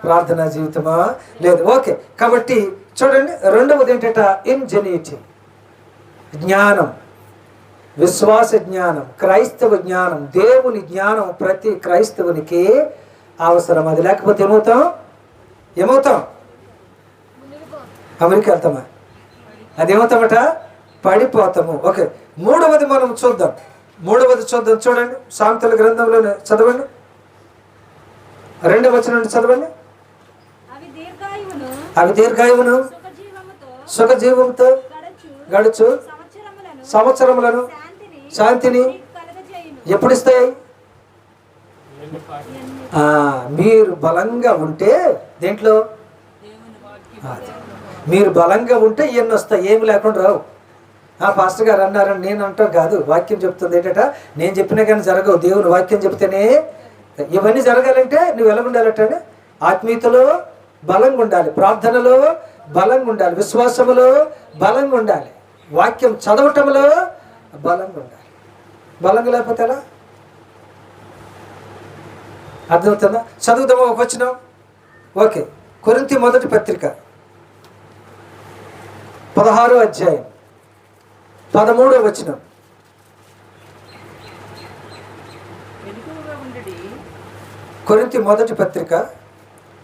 ప్రార్థనా జీవితమా లేదు. ఓకే, కాబట్టి చూడండి, రెండవది ఏంటంట? ఇంజెన్యూటీ, జ్ఞానం, విశ్వాస జ్ఞానం, క్రైస్తవ జ్ఞానం, దేవుని జ్ఞానం ప్రతి క్రైస్తవునికి అవసరం. అది లేకపోతే ఏమవుతాం? అమెరికా వెళ్తామా? అదేమవుతామట? పడిపోతాము. ఓకే, మూడవది మనం చూద్దాం. చూడండి, సామెతల గ్రంథంలోనే చదవండి, 2వ వచనం నుండి చదవండి. అవి దీర్ఘాయువును సుఖజీవంతో గడుచు సంవత్సరములను శాంతిని ఎప్పుడు ఇస్తాయి? మీరు బలంగా ఉంటే, దేంట్లో మీరు బలంగా ఉంటే ఇవన్నీ వస్తాయి, ఏమి లేకుండా రావు. పాస్టర్ గారు అన్నారని నేను అంటాం కాదు, వాక్యం చెప్తుంది. ఏంటట? నేను చెప్పినా కానీ జరగవు. దేవుని వాక్యం చెప్తేనే ఇవన్నీ జరగాలంటే నువ్వు ఎలా ఉండాలంటే ఆత్మీయతలో బలంగా ఉండాలి, ప్రార్థనలో బలంగా ఉండాలి, విశ్వాసములో బలంగా ఉండాలి, వాక్యం చదవటంలో బలంగా ఉండాలి. బలంగా లేకపోతే ఎలా? అర్థమవుతుందా? చదువుదామా ఒక వచనం? ఓకే, కొరింథీ మొదటి పత్రిక 16వ అధ్యాయం 13వ వచనం. కొరింథీ మొదటి పత్రిక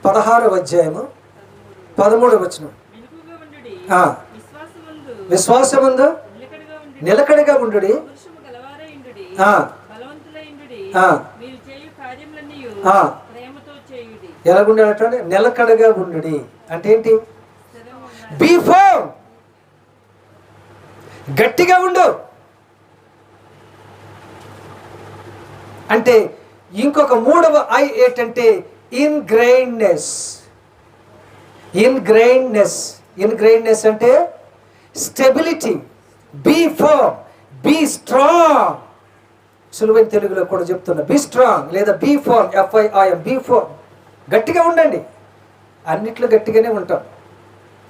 16వ అధ్యాయము 13వ వచనం. విశ్వాసమందు నిలకడగా ఉండుడి, ఎలాగుండాలంటే నిలకడగా ఉండుడి అంటే ఏంటి? బీ ఫర్మ్, గట్టిగా ఉండు అంటే. ఇంకొక మూడవ ఐ ఏంటంటే ఇన్గ్రైన్డ్నెస్. ఇన్గ్రైన్డ్నెస్ అంటే stability. Be firm, be strong. సులువైన తెలుగులో కూడా చెప్తున్నా, బీ స్ట్రాంగ్ లేదా be firm, FIRM, be firm. గట్టిగా ఉండండి. అన్నిట్లో గట్టిగానే ఉంటాం.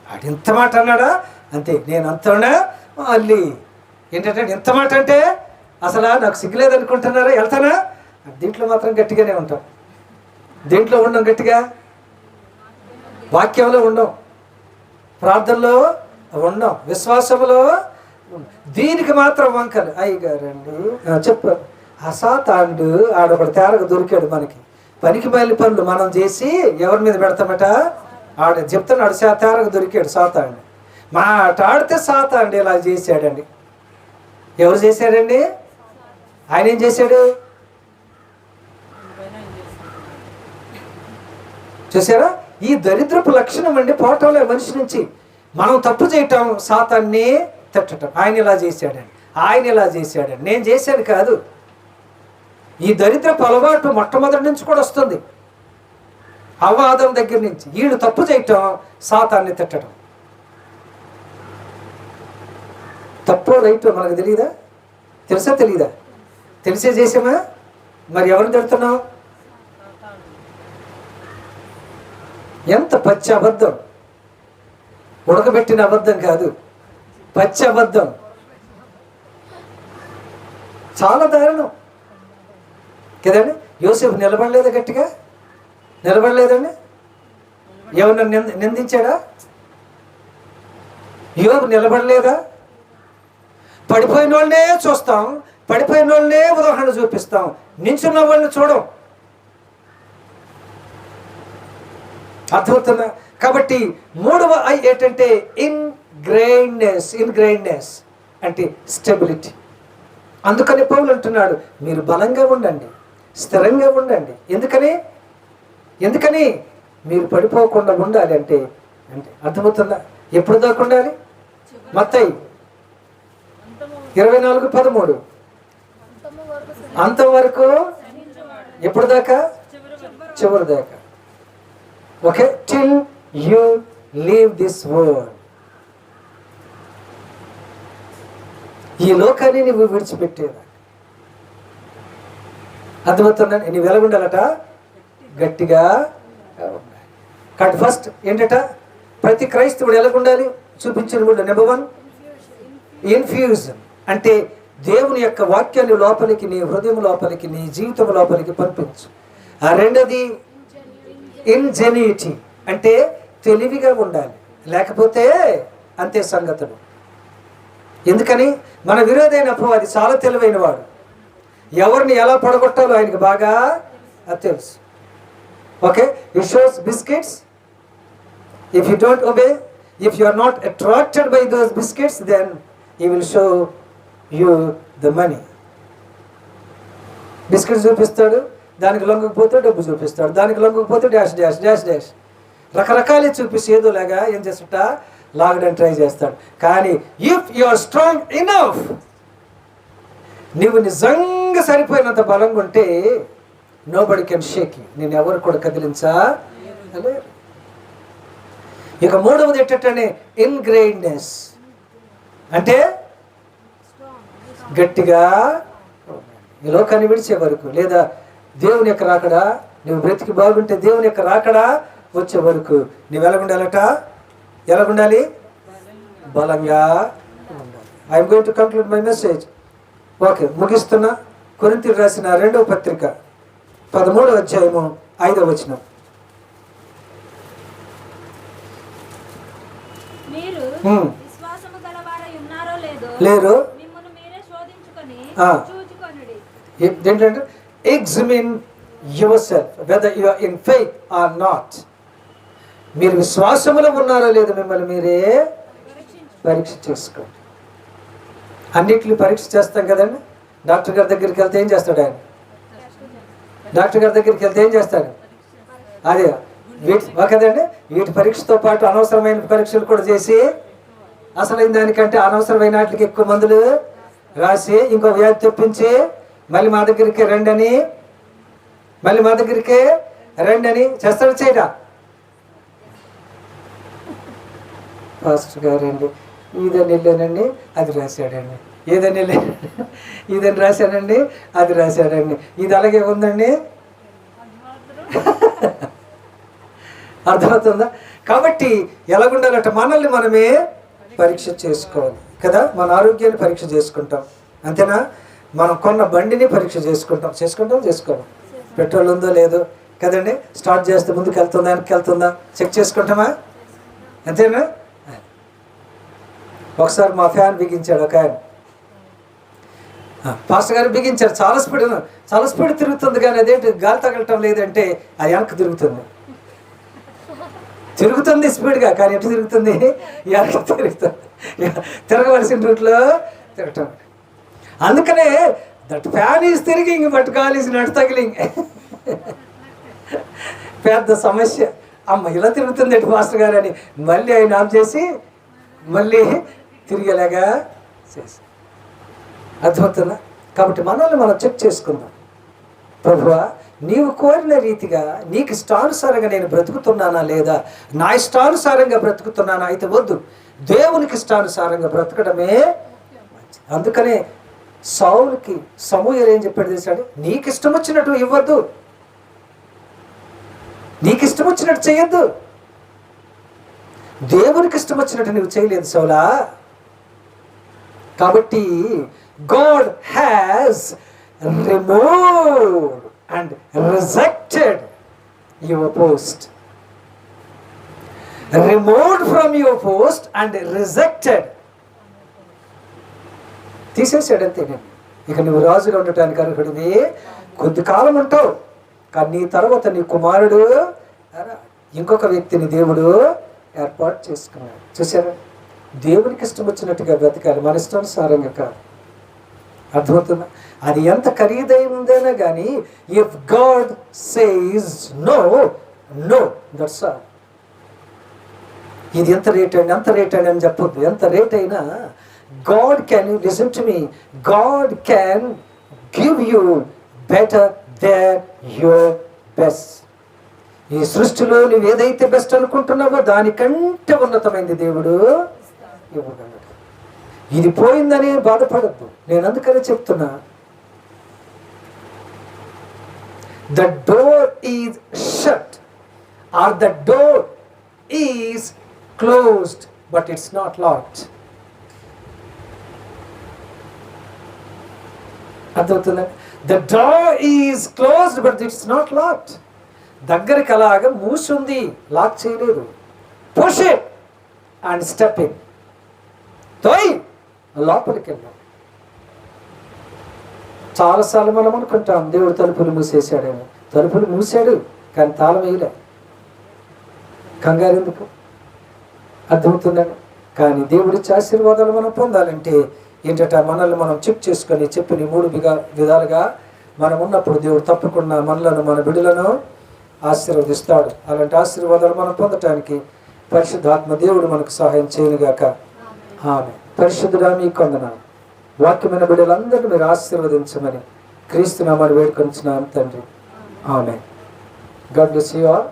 ఆడు ఇంత మాట అన్నాడా అంతే, నేను అంతనా అల్లి ఏంటంటే ఇంత మాట అంటే అసలు నాకు సిగ్గులేదనుకుంటున్నారా, వెళ్తానా? దీంట్లో మాత్రం గట్టిగానే ఉంటాం. దీంట్లో ఉండం గట్టిగా, వాక్యంలో ఉండం, ప్రార్థనలో ఉండం, విశ్వాసంలో. దీనికి మాత్రం వంకలు అయ్యగారండి చెప్పారు. అసాతాండు ఆడొకడు తేరగా దొరికాడు మనకి. పనికి బయలు పనులు మనం చేసి ఎవరి మీద పెడతామట? ఆడ చెప్తున్నాడు, తేరగా దొరికాడు సాతాండు. మాట్లాడితే సాతాండు ఇలా చేశాడండి. ఎవరు చేశాడండి? ఆయన ఏం చేశాడు? చూసారా, ఈ దరిద్రపు లక్షణం అండి పోవటంలో మనిషి నుంచి. మనం తప్పు చేయటం, సాతాన్ని తిట్టడం. ఆయన ఇలా చేశాడండి, ఆయన ఇలా చేశాడండి, నేను చేశాను కాదు. ఈ దరిద్రపు అలవాటు మొట్టమొదటి నుంచి కూడా వస్తుంది, అవ్వాదం దగ్గర నుంచి. వీళ్ళు తప్పు చేయటం, సాతాన్ని తిట్టడం. తప్పో రైటో మనకు తెలియదా? తెలుసా తెలీదా? తెలిసే చేసామా? మరి ఎవరిని తిడుతున్నాం? ఎంత పచ్చి అబద్ధం! ఉడకబెట్టిన అబద్ధం కాదు, పచ్చి అబద్ధం. చాలా దారుణం కదండి. యోసేపు నిలబడలేదా? గట్టిగా నిలబడలేదండి. ఎవరిని నిందించాడా? యోబు నిలబడలేదా? పడిపోయిన వాళ్ళనే చూస్తాం, పడిపోయిన వాళ్ళనే ఉదాహరణ చూపిస్తాం, నించున్న వాళ్ళని చూడం. అర్థమవుతుందా? కాబట్టి మూడవ ఐ ఏంటంటే ఇన్గ్రైండ్నెస్ అంటే స్టెబిలిటీ. అందుకని పౌలు అంటున్నాడు, మీరు బలంగా ఉండండి, స్థిరంగా ఉండండి. ఎందుకని మీరు పడిపోకుండా ఉండాలి అంటే అర్థమవుతుందా? ఎప్పుడు దాకా ఉండాలి? మత్తయి 24:13 అంతవరకు. ఎప్పుడు దాకా? చివరి దాకా. Okay, till you leave this world. ఈ లోకాన్ని నువ్వు విడిచిపెట్టేదా. అర్థమవుతుందా? నువ్వు ఎలాగుండాలట? గట్టిగా ఉండాలి. కాబట్టి ఫస్ట్ ఏంటట, ప్రతి క్రైస్తవుడు ఎలాగుండాలి చూపించిన కూడా. నెంబర్ 1 ఇన్ఫ్యూజన్, అంటే దేవుని యొక్క వాక్యాన్ని లోపలికి, నీ హృదయం లోపలికి, నీ జీవితం లోపలికి పంపించు. ఆ రెండోది ఇన్జెన్యూటీ, అంటే తెలివిగా ఉండాలి, లేకపోతే అంతే సంగతులు. ఎందుకని? మన విరోధైన అపవాది చాలా తెలివైన వాడు. ఎవరిని ఎలా పడగొట్టాలో ఆయనకి బాగా తెలుసు. Okay, you shows biscuits. If you don't obey, if you are not attracted by those biscuits, then he will show you the money. Biscuit చూపిస్తాడు, దానికి లొంగకపోతే డబ్బు చూపిస్తాడు, దానికి లొంగకపోతే డాష్ డాష్ డాష్ డాష్ రకరకాలు చూపిస్తే ఏదోలాగా ఏం చేస్తుంటా లాగడానికి ట్రై చేస్తాడు. కానీ if you are strong enough, నువ్వు నిజంగా సరిపోయినంత బలంగా ఉంటే నోబడి కెన్ షేక్ యు, నేను ఎవరు కూడా కదిలించలే. ఇక మూడవది ఏంటంటే ఇన్గ్రైండ్నెస్, అంటే గట్టిగా ఈ లోకాన్ని విడిచే వరకు, లేదా దేవుని యొక్క రాకడా, నువ్వు బ్రతికి బాగుంటే దేవుని యొక్క రాకడా వచ్చే వరకు నువ్వు ఎలాగుండాలి? బలంగా ఉండాలి. I'm going to conclude my message. Okay, ముగిస్తున్నా. కొరింథీయులకు రాసిన 2వ పత్రిక 13వ అధ్యాయము 5వ వచనం. లేరు ఏంటంటే examine yourself whether you are in faith or not. మీరు విశ్వాసములో ఉన్నారో లేదో మిమ్మల్ని మీరే పరీక్ష చేసుకోండి. అన్నిటిని పరీక్ష చేస్తాం కదండి. డాక్టర్ గారి దగ్గరికి వెళ్తే ఏం చేస్తాడు ఆయన? డాక్టర్ గారి దగ్గరికి వెళ్తే ఏం చేస్తాడు? అదే కదండి. వీటి పరీక్షతో పాటు అనవసరమైన పరీక్షలు కూడా చేసి, అసలైన దానికంటే అనవసరమైన వాటికి ఎక్కువ మందులు రాసి, ఇంకో వ్యాధి తెప్పించి, మళ్ళీ మా దగ్గరికి రండి అని చేస్తాడు. చేయడా? పాస్టర్ గారండి ఇదని వెళ్ళానండి, అది రాశాడండి, ఇదని రాశానండి, అది రాశాడండి, ఇది అలాగే ఉందండి. అర్థమవుతుందా? కాబట్టి ఎలాగుండాలంట, మనల్ని మనమే పరీక్ష చేసుకోవాలి కదా. మన ఆరోగ్యాన్ని పరీక్ష చేసుకుంటాం, అంతేనా? మనం కొన్న బండిని పరీక్ష చేసుకోవాలి. పెట్రోల్ ఉందో లేదో కదండి. స్టార్ట్ చేస్తే ముందుకు వెళ్తుందా, వెనక్కి వెళ్తుందా చెక్ చేసుకుంటామా? అంతేనా? ఒకసారి మా ఫ్యాన్ బిగించాడు ఒక ఆయన, పాస్టర్ గారు బిగించారు. చాలా స్పీడ్ తిరుగుతుంది, కానీ అదేంటి గాలి తగలటం లేదంటే అది వెనక్కి తిరుగుతుంది స్పీడ్గా, కానీ ఎటు తిరుగుతుంది? వెనక్కి తిరగవలసిన రూట్లో తిరగటం. అందుకనే దట్ ఫ్యాన్ ఈజ్ తిరిగింగ్ బట్ గాల్ ఈజ్ నాట్ తగిలింగ్. పెద్ద సమస్య. అమ్మ ఇలా తిరుగుతుంది ఏంటి మాస్టర్ గారు అని మళ్ళీ ఆయన ఆన్ చేసి మళ్ళీ తిరిగేలాగా చేసి అర్థమవుతుందా? కాబట్టి మనల్ని మనం చెక్ చేసుకుందాం. ప్రభువా, నీవు కోరిన రీతిగా నీకు ఇష్టానుసారంగా నేను బ్రతుకుతున్నానా లేదా? నా ఇష్టానుసారంగా బ్రతుకుతున్నానా? అయితే వద్దు, దేవునికి ఇష్టానుసారంగా బ్రతకడమే మంచిది. అందుకనే సౌలుకి సమూయేలు ఏం చెప్పాడు తెలుసాడు? నీకు ఇష్టం వచ్చినట్టు ఇవ్వద్దు, నీకు ఇష్టం వచ్చినట్టు చేయొద్దు. దేవునికి ఇష్టం వచ్చినట్టు నువ్వు చేయలేదు సౌలా. కాబట్టి God has removed and rejected your post. Removed from your post and rejected. తీసేసాడు అంతే. నేను ఇక నువ్వు రాజుగా ఉండటానికి అర్హుడివి. కొద్ది కాలం ఉంటావు, కానీ నీ తర్వాత నీ కుమారుడు ఇంకొక వ్యక్తిని దేవుడు ఏర్పాటు చేసుకున్నాడు. చూసారా? దేవునికి ఇష్టం వచ్చినట్టుగా బ్రతకాలి, మన ఇష్టానుసారంగా కాదు. అర్థమవుతుందా? అది ఎంత ఖరీదైందైనా కానీ if God says no, no, that's all. ఇది ఎంత రేట్ అయినా అంత రేట్ అయినా అని చెప్పొద్దు. ఎంత రేట్ అయినా God can, listen to me, God can give you better than your best. ఈ సృష్టిలో నువ్వు ఏదైతే బెస్ట్ అనుకుంటున్నావో దానికంటే ఉన్నతమైంది దేవుడు ఇవ్వగలడు. ఇది పోయిందని బాధపడద్దు. నేను అందుకనే చెప్తున్నా, the door is shut or the door is closed but it's not locked. అర్థమవుతుందా? The door is closed but it's not locked. దగ్గరికి అలాగా మూసి ఉంది, లాక్ చేయలేదు. Push it and step in. తోయ్ లోపలికి వెళ్ళాం. చాలాసార్లు మనం అనుకుంటాం దేవుడు తలుపులు మూసేశాడేమో. తలుపులు మూసాడు కానీ తాళం వేయలే. కంగారు ఎందుకు? అర్థమవుతుందండి. కానీ దేవుడిచ్చే ఆశీర్వాదాలు మనం పొందాలంటే ఏంటంటే మనల్ని మనం చెక్ చేసుకొని చెప్పిన 3 విధాలుగా మనం ఉన్నప్పుడు దేవుడు తప్పకుండా మనలను మన బిడ్డలను ఆశీర్వదిస్తాడు. అలాంటి ఆశీర్వాదాలు మనం పొందటానికి పరిశుద్ధాత్మ దేవుడు మనకు సహాయం చేయనుగాక. ఆమె. పరిశుద్ధుడా మీకు వందనాలు. వాక్యమైన బిడ్డలందరినీ మీరు ఆశీర్వదించమని క్రీస్తు నామమున వేడుకొనుచున్నాను తండ్రి. ఆమె. God bless you all.